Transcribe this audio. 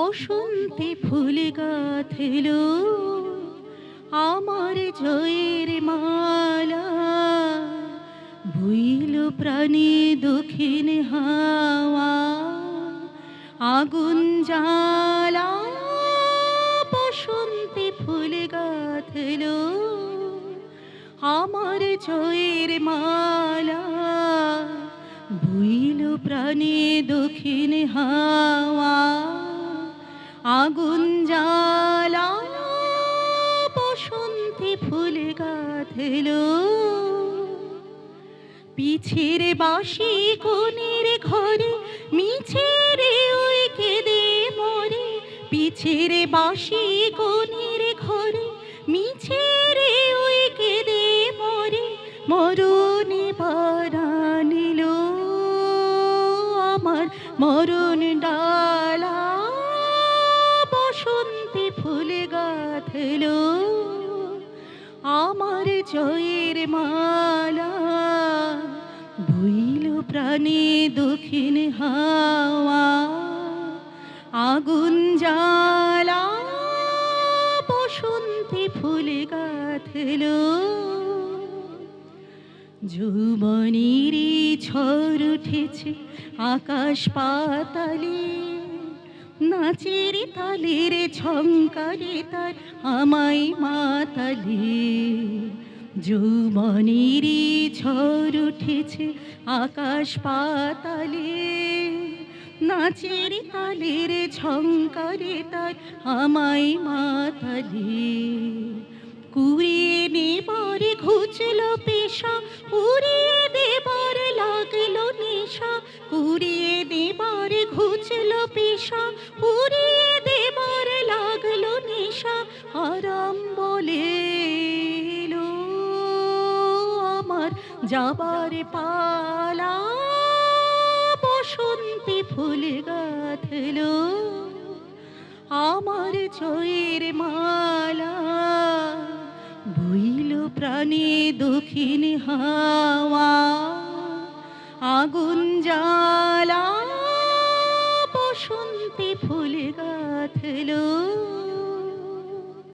বসন্তে ফুল গাঁথল আমার জয়ের মালা, বইল প্রাণে দক্ষিণ হাওয়া আগুন জ্বালা। বসন্তে ফুল গাঁথল আমার জয়ের মালা, বইল প্রাণে দক্ষিণ হাওয়া আগুন জ্বালা। বসন্তে ফুল গাঁথল পিছের বাঁশি কোণের ঘরে মিছে রে ওই কেঁদে মরে। পিছের বাঁশি কোণের ঘরে মিছে রে ওই কেঁদে মরে। মরণে বারানিল আমার মরণ ডালা, বসন্তে ফুল গাঁথল আমার জয়ের মালা, বইল প্রাণে দক্ষিণ হাওয়া আগুন জ্বালা। বসন্তে ফুল গাঁথল যৌবনের ঝড় উঠেছে আকাশ পাতালে, নাচের তালের ঝংকারে তার আমায় মাতালে। যৌবনের ঝড় উঠেছে আকাশ পাতালে, নাচের তালের ঝংকারে তার আমায় মাতালে। কুড়িয়ে নেবার ঘুচল পেশা, উড়িয়ে দেবার লাগলো নেশা। কুড়িয়ে নেবার ঘুচল পেশা, উড়িয়ে দেবার লাগলো নেশা। আরাম বলে এলো আমার যাবার পালা, বসন্তে ফুল গাঁথল আমার জয়ের মালা, বইল প্রাণে দক্ষিণ হাওয়া আগুন জ্বালা। বসন্তে ফুল গাঁথল।